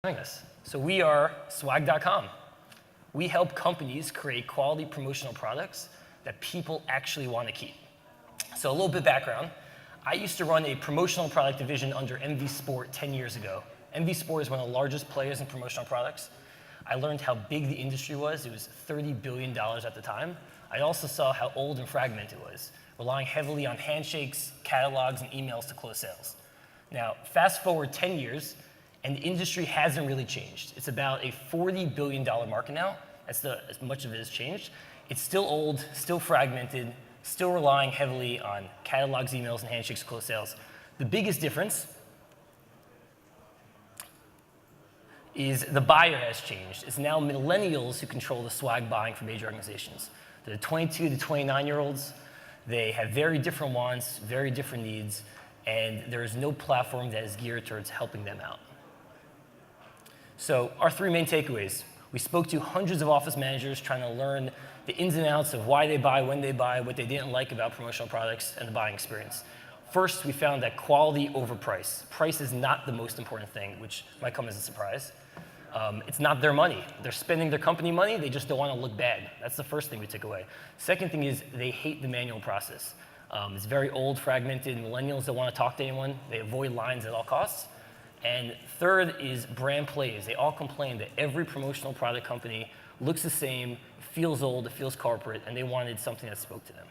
Joining us. So we are swag.com. We help companies create quality promotional products that people actually want to keep. So a little bit of background. I used to run a promotional product division under MV Sport 10 years ago. MV Sport is one of the largest players in promotional products. I learned how big the industry was. It was $30 billion at the time. I also saw how old and fragmented it was, relying heavily on handshakes, catalogs, and emails to close sales. Now, fast forward 10 years, and the industry hasn't really changed. It's about a $40 billion market now. As much of it has changed. It's still old, still fragmented, still relying heavily on catalogs, emails, and handshakes to close sales. The biggest difference is the buyer has changed. It's now millennials who control the swag buying for major organizations. They're the 22 to 29-year-olds. They have very different wants, very different needs, and there is no platform that is geared towards helping them out. So our three main takeaways. We spoke to hundreds of office managers trying to learn the ins and outs of why they buy, when they buy, what they didn't like about promotional products, and the buying experience. First, we found that quality over price. Price is not the most important thing, which might come as a surprise. It's not their money. They're spending their company money, they just don't want to look bad. That's the first thing we took away. Second thing is they hate the manual process. It's very old, fragmented. Millennials don't want to talk to anyone. They avoid lines at all costs. And third is brand plays. They all complain that every promotional product company looks the same, feels old, it feels corporate, and they wanted something that spoke to them.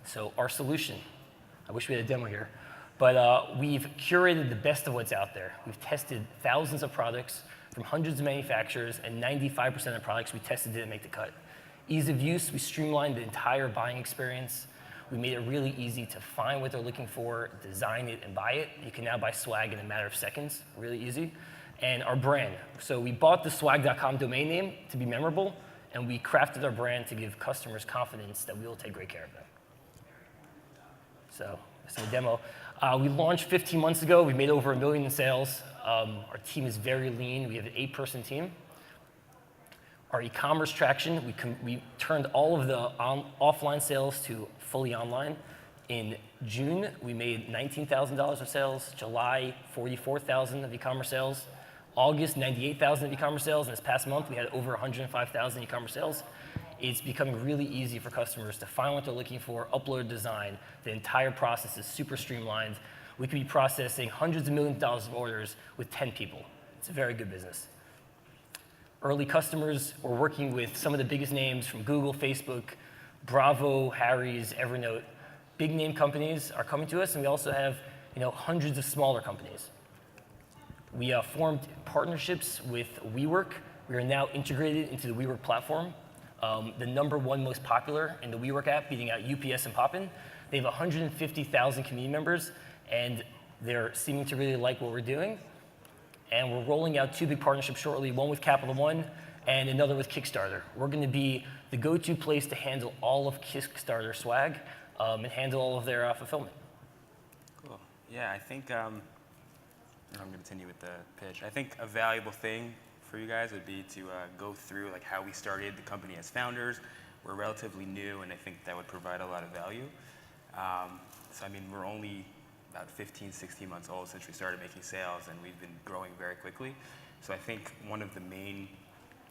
So our solution, I wish we had a demo here, but we've curated the best of what's out there. We've tested thousands of products from hundreds of manufacturers, and 95% of the products we tested didn't make the cut. Ease of use, we streamlined the entire buying experience. We made it really easy to find what they're looking for, design it, and buy it. You can now buy swag in a matter of seconds, really easy. And our brand. So we bought the swag.com domain name to be memorable, and we crafted our brand to give customers confidence that we will take great care of them. So this is a demo. We launched 15 months ago. We made over $1 million in sales. Our team is very lean. We have an 8-person team. Our e-commerce traction, we turned all of the offline sales to fully online. In June, we made $19,000 of sales. July, $44,000 of e-commerce sales. August, $98,000 of e-commerce sales. And this past month, we had over $105,000 e-commerce sales. It's becoming really easy for customers to find what they're looking for, upload a design. The entire process is super streamlined. We could be processing hundreds of millions of dollars of orders with 10 people. It's a very good business. Early customers, we're working with some of the biggest names from Google, Facebook, Bravo, Harry's, Evernote. Big name companies are coming to us, and we also have hundreds of smaller companies. We formed partnerships with WeWork. We are now integrated into the WeWork platform. The #1 most popular in the WeWork app, beating out UPS and Poppin. They have 150,000 community members, and they're seeming to really like what we're doing. And we're rolling out 2 big partnerships shortly, one with Capital One and another with Kickstarter. We're going to be the go-to place to handle all of Kickstarter swag and handle all of their fulfillment. Cool. Yeah, I think I'm going to continue with the pitch. I think a valuable thing for you guys would be to go through how we started the company as founders. We're relatively new, and I think that would provide a lot of value. So I mean, we're only about 15, 16 months old since we started making sales, and we've been growing very quickly. So I think one of the main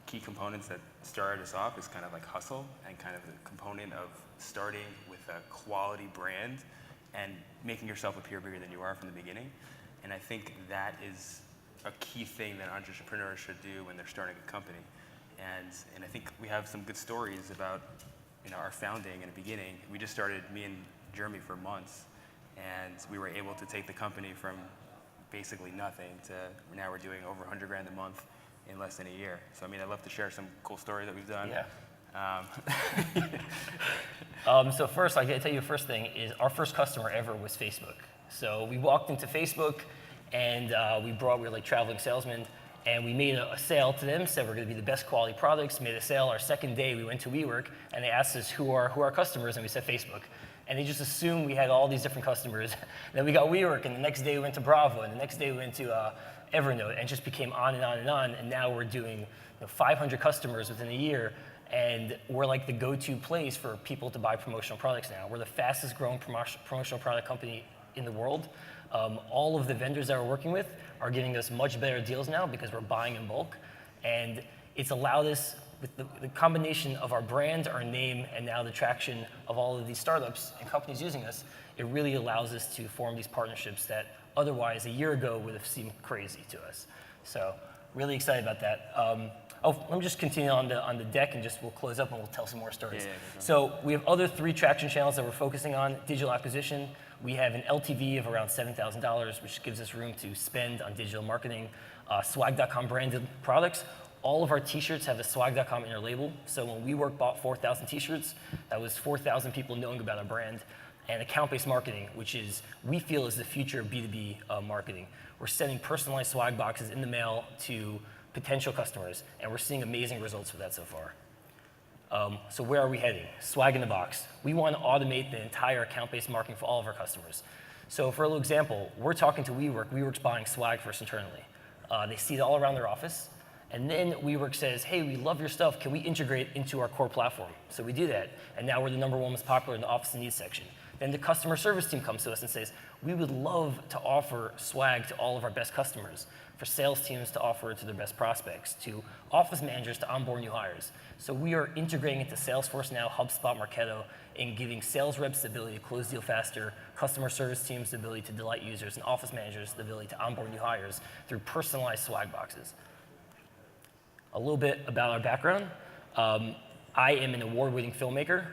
key components that started us off is kind of like hustle, and kind of the component of starting with a quality brand and making yourself appear bigger than you are from the beginning. And I think that is a key thing that entrepreneurs should do when they're starting a company. And I think we have some good stories about our founding in the beginning. We just started, me and Jeremy, for months. And we were able to take the company from basically nothing to now we're doing over 100 grand a month in less than a year. So I mean, I'd love to share some cool stories that we've done. Yeah. So first, I gotta tell you the first thing is our first customer ever was Facebook. So we walked into Facebook, and we were like traveling salesmen, and we made a sale to them, said we're gonna be the best quality products, made a sale. Our second day, we went to WeWork, and they asked us who are our customers, and we said Facebook. And they just assumed we had all these different customers. Then we got WeWork, and the next day we went to Bravo, and the next day we went to Evernote, and it just became on and on and on. And now we're doing 500 customers within a year, and we're like the go-to place for people to buy promotional products now. We're the fastest growing promotional product company in the world. All of the vendors that we're working with are giving us much better deals now because we're buying in bulk. And it's allowed us, with the combination of our brand, our name, and now the traction of all of these startups and companies using us, it really allows us to form these partnerships that otherwise a year ago would have seemed crazy to us. So really excited about that. Let me just continue on the deck and we'll close up and we'll tell some more stories. So we have other 3 traction channels that we're focusing on. Digital acquisition. We have an LTV of around $7,000, which gives us room to spend on digital marketing. Swag.com branded products. All of our t-shirts have a swag.com inner label. So when WeWork bought 4,000 t-shirts, that was 4,000 people knowing about our brand. And account-based marketing, which we feel is the future of B2B marketing. We're sending personalized swag boxes in the mail to potential customers, and we're seeing amazing results with that so far. So where are we heading? Swag in the box. We want to automate the entire account-based marketing for all of our customers. So for a little example, we're talking to WeWork. WeWork's buying swag for us internally. They see it all around their office. And then WeWork says, hey, we love your stuff. Can we integrate into our core platform? So we do that. And now we're the #1 most popular in the office and needs section. Then the customer service team comes to us and says, we would love to offer swag to all of our best customers, for sales teams to offer it to their best prospects, to office managers to onboard new hires. So we are integrating into Salesforce now, HubSpot, Marketo, and giving sales reps the ability to close deal faster, customer service teams the ability to delight users, and office managers the ability to onboard new hires through personalized swag boxes. A little bit about our background. I am an award-winning filmmaker.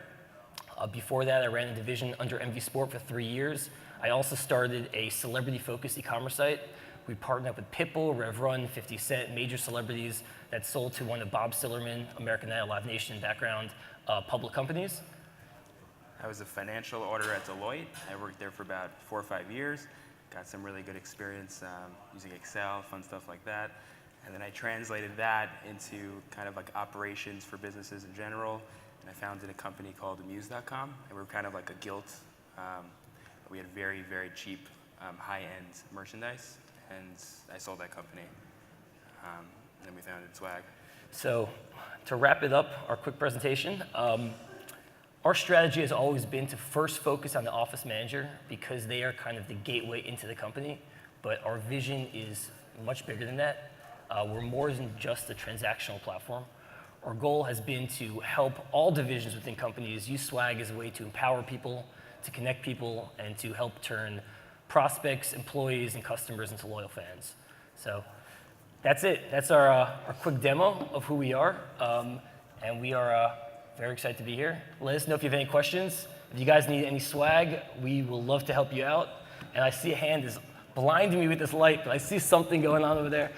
Before that, I ran a division under MV Sport for 3 years. I also started a celebrity-focused e-commerce site. We partnered up with Pitbull, Rev Run, 50 Cent, major celebrities that sold to one of Bob Sillerman, American Idol, Live Nation background, public companies. I was a financial auditor at Deloitte. I worked there for about 4 or 5 years. Got some really good experience using Excel, fun stuff like that. And then I translated that into kind of like operations for businesses in general. And I founded a company called Amuse.com. And we were kind of like a guild. We had very, very cheap, high-end merchandise. And I sold that company. And then we founded Swag. So to wrap it up, our quick presentation, our strategy has always been to first focus on the office manager because they are kind of the gateway into the company. But our vision is much bigger than that. We're more than just a transactional platform. Our goal has been to help all divisions within companies use Swag as a way to empower people, to connect people, and to help turn prospects, employees, and customers into loyal fans. So that's it. That's our quick demo of who we are. And we are very excited to be here. Let us know if you have any questions. If you guys need any swag, we will love to help you out. And I see a hand is blinding me with this light, but I see something going on over there.